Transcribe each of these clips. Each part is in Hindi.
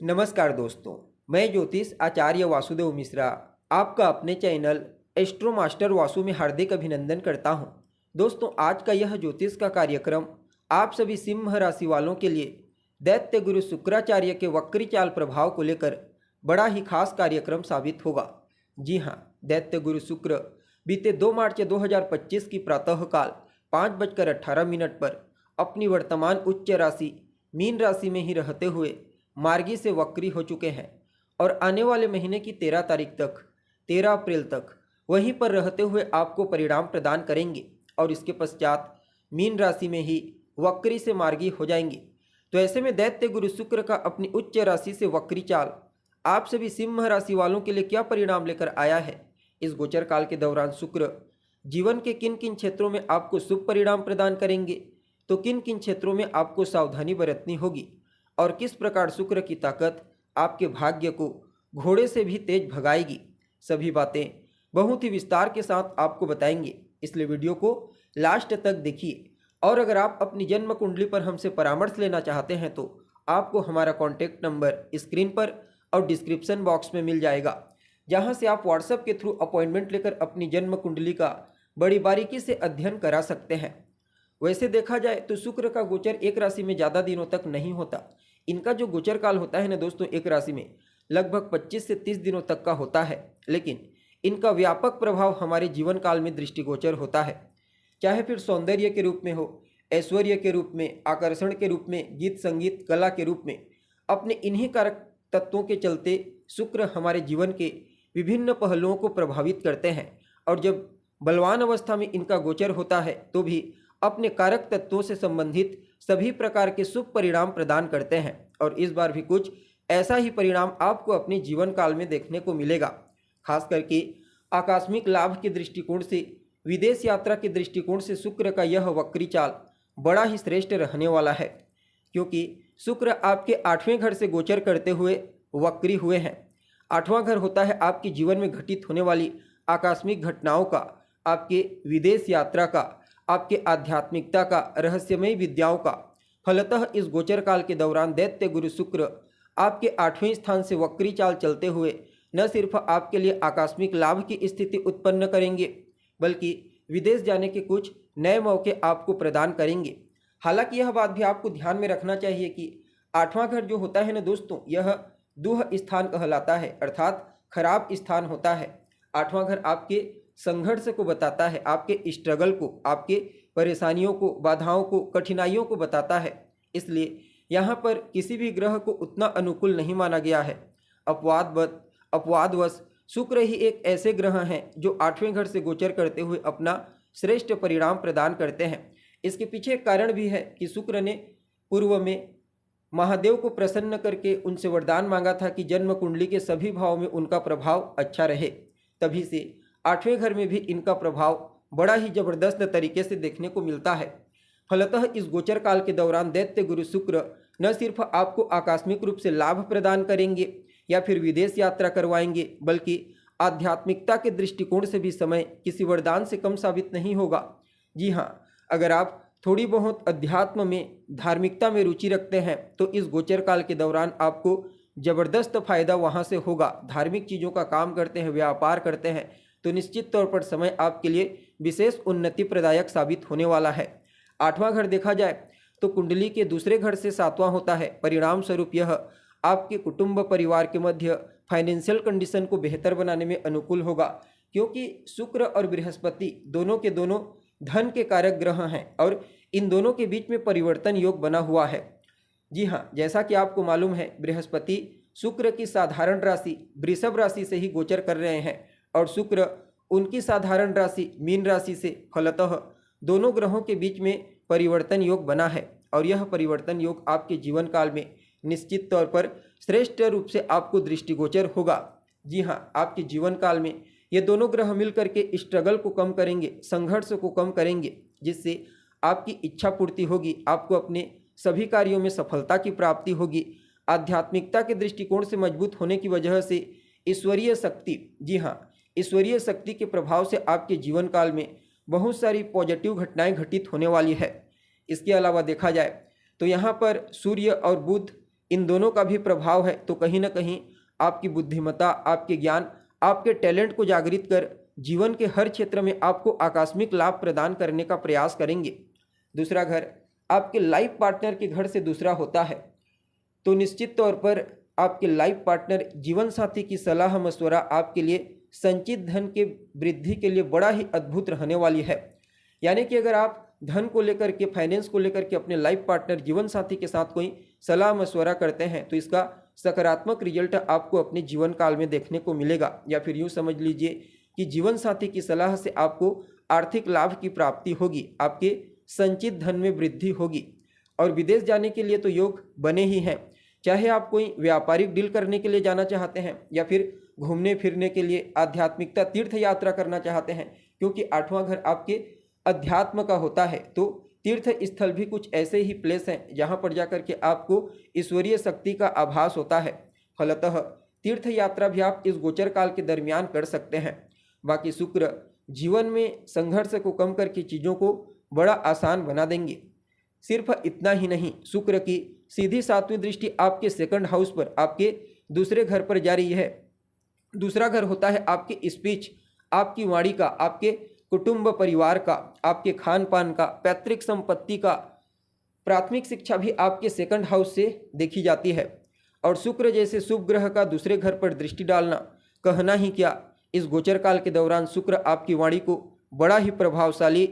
नमस्कार दोस्तों, मैं ज्योतिष आचार्य वासुदेव मिश्रा आपका अपने चैनल एस्ट्रो मास्टर वासु में हार्दिक अभिनंदन करता हूं। दोस्तों, आज का यह ज्योतिष का कार्यक्रम आप सभी सिंह राशि वालों के लिए दैत्य गुरु शुक्राचार्य के वक्री चाल प्रभाव को लेकर बड़ा ही खास कार्यक्रम साबित होगा। जी हाँ, दैत्य गुरु शुक्र बीते 2 मार्च 2025 की प्रातःकाल 5:18 पर अपनी वर्तमान उच्च राशि मीन राशि में ही रहते हुए मार्गी से वक्री हो चुके हैं और आने वाले महीने की 13 तारीख तक 13 अप्रैल तक वहीं पर रहते हुए आपको परिणाम प्रदान करेंगे और इसके पश्चात मीन राशि में ही वक्री से मार्गी हो जाएंगे। तो ऐसे में दैत्य गुरु शुक्र का अपनी उच्च राशि से वक्री चाल आप सभी सिंह राशि वालों के लिए क्या परिणाम लेकर आया है। इस गोचर काल के दौरान शुक्र जीवन के किन किन क्षेत्रों में आपको शुभ परिणाम प्रदान करेंगे, तो किन किन क्षेत्रों में आपको सावधानी बरतनी होगी और किस प्रकार शुक्र की ताकत आपके भाग्य को घोड़े से भी तेज भगाएगी, सभी बातें बहुत ही विस्तार के साथ आपको बताएंगे। इसलिए वीडियो को लास्ट तक देखिए। और अगर आप अपनी जन्म कुंडली पर हमसे परामर्श लेना चाहते हैं तो आपको हमारा कॉन्टैक्ट नंबर स्क्रीन पर और डिस्क्रिप्शन बॉक्स में मिल जाएगा, जहां से आप व्हाट्सएप के थ्रू अपॉइंटमेंट लेकर अपनी जन्म कुंडली का बड़ी बारीकी से अध्ययन करा सकते हैं। वैसे देखा जाए तो शुक्र का गोचर एक राशि में ज़्यादा दिनों तक नहीं होता। इनका जो गोचर काल होता है ना दोस्तों, एक राशि में लगभग 25 से 30 दिनों तक का होता है, लेकिन इनका व्यापक प्रभाव हमारे जीवन काल में दृष्टिगोचर होता है। चाहे फिर सौंदर्य के रूप में हो, ऐश्वर्य के रूप में, आकर्षण के रूप में, गीत संगीत कला के रूप में, अपने इन्हीं कारक तत्वों के चलते शुक्र हमारे जीवन के विभिन्न पहलुओं को प्रभावित करते हैं। और जब बलवान अवस्था में इनका गोचर होता है तो भी अपने कारक तत्वों से संबंधित सभी प्रकार के शुभ परिणाम प्रदान करते हैं। और इस बार भी कुछ ऐसा ही परिणाम आपको अपने जीवन काल में देखने को मिलेगा। खास करके आकस्मिक लाभ के दृष्टिकोण से, विदेश यात्रा के दृष्टिकोण से शुक्र का यह वक्री चाल बड़ा ही श्रेष्ठ रहने वाला है, क्योंकि शुक्र आपके 8वें घर से गोचर करते हुए वक्री हुए हैं। 8वां घर होता है आपके जीवन में घटित होने वाली आकस्मिक घटनाओं का, आपके विदेश यात्रा का, आपके आध्यात्मिकता का, रहस्यमयी विद्याओं का। फलतः इस गोचर काल के दौरान दैत्य गुरु शुक्र आपके 8वें स्थान से वक्री चाल चलते हुए न सिर्फ आपके लिए आकस्मिक लाभ की स्थिति उत्पन्न करेंगे, बल्कि विदेश जाने के कुछ नए मौके आपको प्रदान करेंगे। हालांकि यह बात भी आपको ध्यान में रखना चाहिए कि 8वां घर जो होता है ना दोस्तों, यह दुह स्थान कहलाता है, अर्थात खराब स्थान होता है। 8वां घर आपके संघर्ष को बताता है, आपके स्ट्रगल को, आपके परेशानियों को, बाधाओं को, कठिनाइयों को बताता है। इसलिए यहाँ पर किसी भी ग्रह को उतना अनुकूल नहीं माना गया है। अपवादवश शुक्र ही एक ऐसे ग्रह हैं जो 8वें घर से गोचर करते हुए अपना श्रेष्ठ परिणाम प्रदान करते हैं। इसके पीछे एक कारण भी है कि शुक्र ने पूर्व में महादेव को प्रसन्न करके उनसे वरदान मांगा था कि जन्म कुंडली के सभी भावों में उनका प्रभाव अच्छा रहे। तभी से 8वें घर में भी इनका प्रभाव बड़ा ही जबरदस्त तरीके से देखने को मिलता है। फलतः इस गोचर काल के दौरान दैत्य गुरु शुक्र न सिर्फ आपको आकस्मिक रूप से लाभ प्रदान करेंगे या फिर विदेश यात्रा करवाएंगे, बल्कि आध्यात्मिकता के दृष्टिकोण से भी समय किसी वरदान से कम साबित नहीं होगा। जी हाँ, अगर आप थोड़ी बहुत अध्यात्म में, धार्मिकता में रुचि रखते हैं तो इस गोचर काल के दौरान आपको जबरदस्त फायदा वहाँ से होगा। धार्मिक चीज़ों का काम करते हैं, व्यापार करते हैं, तो निश्चित तौर पर समय आपके लिए विशेष उन्नति प्रदायक साबित होने वाला है। 8वां घर देखा जाए तो कुंडली के दूसरे घर से 7वां होता है। परिणाम स्वरूप यह आपके कुटुंब परिवार के मध्य फाइनेंशियल कंडीशन को बेहतर बनाने में अनुकूल होगा, क्योंकि शुक्र और बृहस्पति दोनों के दोनों धन के कारक ग्रह हैं और इन दोनों के बीच में परिवर्तन योग बना हुआ है। जी हाँ, जैसा कि आपको मालूम है, बृहस्पति शुक्र की साधारण राशि वृषभ राशि से ही गोचर कर रहे हैं और शुक्र उनकी साधारण राशि मीन राशि से। फलतः दोनों ग्रहों के बीच में परिवर्तन योग बना है और यह परिवर्तन योग आपके जीवन काल में निश्चित तौर पर श्रेष्ठ रूप से आपको दृष्टिगोचर होगा। जी हाँ, आपके जीवन काल में ये दोनों ग्रह मिलकर के स्ट्रगल को कम करेंगे, संघर्ष को कम करेंगे, जिससे आपकी इच्छा पूर्ति होगी, आपको अपने सभी कार्यों में सफलता की प्राप्ति होगी। आध्यात्मिकता के दृष्टिकोण से मजबूत होने की वजह से ईश्वरीय शक्ति, जी हाँ, ईश्वरीय शक्ति के प्रभाव से आपके जीवन काल में बहुत सारी पॉजिटिव घटनाएं घटित होने वाली है। इसके अलावा देखा जाए तो यहाँ पर सूर्य और बुध इन दोनों का भी प्रभाव है, तो कहीं ना कहीं आपकी बुद्धिमत्ता, आपके ज्ञान, आपके टैलेंट को जागृत कर जीवन के हर क्षेत्र में आपको आकस्मिक लाभ प्रदान करने का प्रयास करेंगे। दूसरा घर आपके लाइफ पार्टनर के घर से दूसरा होता है, तो निश्चित तौर पर आपके लाइफ पार्टनर, जीवन साथी की सलाह मशवरा आपके लिए संचित धन के वृद्धि के लिए बड़ा ही अद्भुत रहने वाली है। यानी कि अगर आप धन को लेकर के, फाइनेंस को लेकर के अपने लाइफ पार्टनर, जीवन साथी के साथ कोई सलाह मशवरा करते हैं तो इसका सकारात्मक रिजल्ट आपको अपने जीवन काल में देखने को मिलेगा। या फिर यूँ समझ लीजिए कि जीवन साथी की सलाह से आपको आर्थिक लाभ की प्राप्ति होगी, आपके संचित धन में वृद्धि होगी और विदेश जाने के लिए तो योग बने ही हैं। चाहे आप कोई व्यापारिक डील करने के लिए जाना चाहते हैं या फिर घूमने फिरने के लिए, आध्यात्मिकता, तीर्थ यात्रा करना चाहते हैं, क्योंकि 8वां घर आपके अध्यात्म का होता है, तो तीर्थ स्थल भी कुछ ऐसे ही प्लेस हैं जहां पर जाकर के आपको ईश्वरीय शक्ति का आभास होता है। फलतः तीर्थ यात्रा भी आप इस गोचर काल के दरमियान कर सकते हैं। बाकी शुक्र जीवन में संघर्ष को कम करके चीज़ों को बड़ा आसान बना देंगे। सिर्फ इतना ही नहीं, शुक्र की सीधी 7वीं दृष्टि आपके सेकंड हाउस पर, आपके दूसरे घर पर जा रही है। दूसरा घर होता है आपकी स्पीच, आपकी वाणी का, आपके कुटुंब परिवार का, आपके खान पान का, पैतृक संपत्ति का। प्राथमिक शिक्षा भी आपके सेकंड हाउस से देखी जाती है। और शुक्र जैसे शुभ ग्रह का दूसरे घर पर दृष्टि डालना, कहना ही क्या, इस गोचर काल के दौरान शुक्र आपकी वाणी को बड़ा ही प्रभावशाली,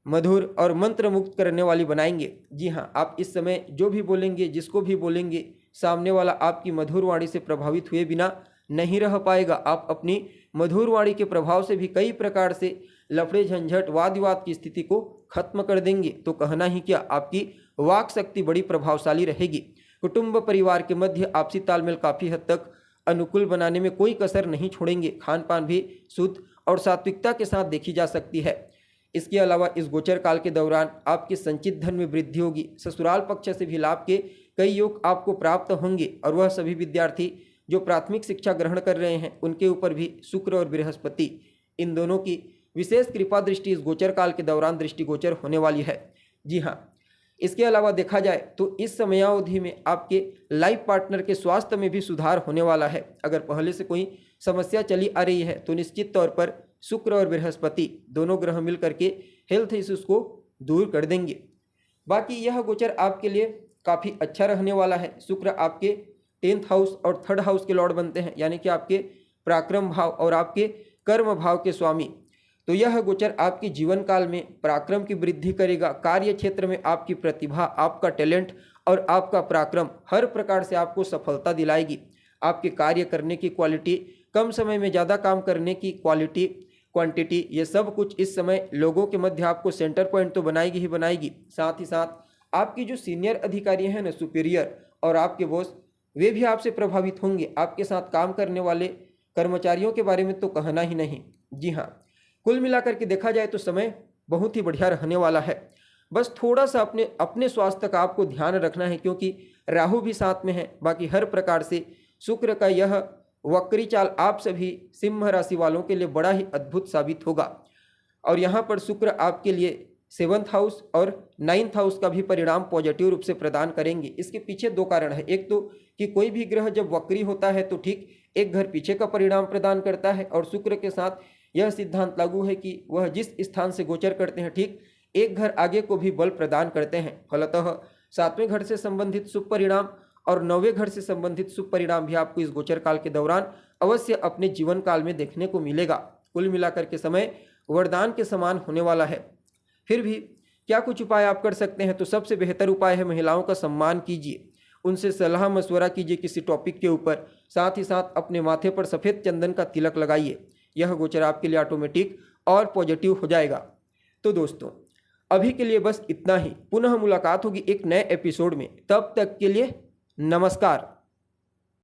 मधुर और मंत्र मुक्त करने वाली बनाएंगे। जी हाँ, आप इस समय जो भी बोलेंगे, जिसको भी बोलेंगे, सामने वाला आपकी मधुर वाणी से प्रभावित हुए बिना नहीं रह पाएगा। आप अपनी मधुर वाणी के प्रभाव से भी कई प्रकार से लफड़े, झंझट, वाद विवाद की स्थिति को खत्म कर देंगे। तो कहना ही क्या, आपकी वाक शक्ति बड़ी प्रभावशाली रहेगी। कुटुंब परिवार के मध्य आपसी तालमेल काफ़ी हद तक अनुकूल बनाने में कोई कसर नहीं छोड़ेंगे। खान पान भी शुद्ध और सात्विकता के साथ देखी जा सकती है। इसके अलावा इस गोचर काल के दौरान आपके संचित धन में वृद्धि होगी। ससुराल पक्ष से भी लाभ के कई योग आपको प्राप्त होंगे और वह सभी विद्यार्थी जो प्राथमिक शिक्षा ग्रहण कर रहे हैं उनके ऊपर भी शुक्र और बृहस्पति, इन दोनों की विशेष कृपा दृष्टि इस गोचर काल के दौरान दृष्टिगोचर होने वाली है। जी हाँ, इसके अलावा देखा जाए तो इस समयावधि में आपके लाइफ पार्टनर के स्वास्थ्य में भी सुधार होने वाला है। अगर पहले से कोई समस्या चली आ रही है तो निश्चित तौर पर शुक्र और बृहस्पति दोनों ग्रह मिल करके हेल्थ इश्यूज को दूर कर देंगे। बाकी यह गोचर आपके लिए काफ़ी अच्छा रहने वाला है। शुक्र आपके 10th हाउस और 3rd हाउस के लॉर्ड बनते हैं, यानी कि आपके पराक्रम भाव और आपके कर्म भाव के स्वामी। तो यह गोचर आपके जीवन काल में पराक्रम की वृद्धि करेगा। कार्य क्षेत्र में आपकी प्रतिभा, आपका टैलेंट और आपका पराक्रम हर प्रकार से आपको सफलता दिलाएगी। आपके कार्य करने की क्वालिटी, कम समय में ज़्यादा काम करने की क्वालिटी, क्वांटिटी, ये सब कुछ इस समय लोगों के मध्य आपको सेंटर पॉइंट तो बनाएगी ही बनाएगी। साथ ही साथ आपकी जो सीनियर अधिकारी हैं ना, सुपीरियर, और आपके बॉस, वे भी आपसे प्रभावित होंगे। आपके साथ काम करने वाले कर्मचारियों के बारे में तो कहना ही नहीं। जी हाँ, कुल मिलाकर के देखा जाए तो समय बहुत ही बढ़िया रहने वाला है। बस थोड़ा सा अपने स्वास्थ्य का आपको ध्यान रखना है, क्योंकि राहु भी साथ में है। बाकी हर प्रकार से शुक्र का यह वक्री चाल आप सभी सिंह राशि वालों के लिए बड़ा ही अद्भुत साबित होगा। और यहाँ पर शुक्र आपके लिए 7th हाउस और 9th हाउस का भी परिणाम पॉजिटिव रूप से प्रदान करेंगे। इसके पीछे 2 कारण है। एक तो कि कोई भी ग्रह जब वक्री होता है तो ठीक एक घर पीछे का परिणाम प्रदान करता है, और शुक्र के साथ यह सिद्धांत लागू है कि वह जिस स्थान से गोचर करते हैं ठीक एक घर आगे को भी बल प्रदान करते हैं। फलतः 7वें घर से संबंधित शुभ परिणाम और 9वें घर से संबंधित शुभ परिणाम भी आपको इस गोचर काल के दौरान अवश्य अपने जीवन काल में देखने को मिलेगा। कुल मिलाकर के समय वरदान के समान होने वाला है। फिर भी क्या कुछ उपाय आप कर सकते हैं, तो सबसे बेहतर उपाय है महिलाओं का सम्मान कीजिए, उनसे सलाह मशवरा कीजिए किसी टॉपिक के ऊपर। साथ ही साथ अपने माथे पर सफ़ेद चंदन का तिलक लगाइए। यह गोचर आपके लिए ऑटोमेटिक और पॉजिटिव हो जाएगा। तो दोस्तों, अभी के लिए बस इतना ही। पुनः मुलाकात होगी एक नए एपिसोड में। तब तक के लिए नमस्कार।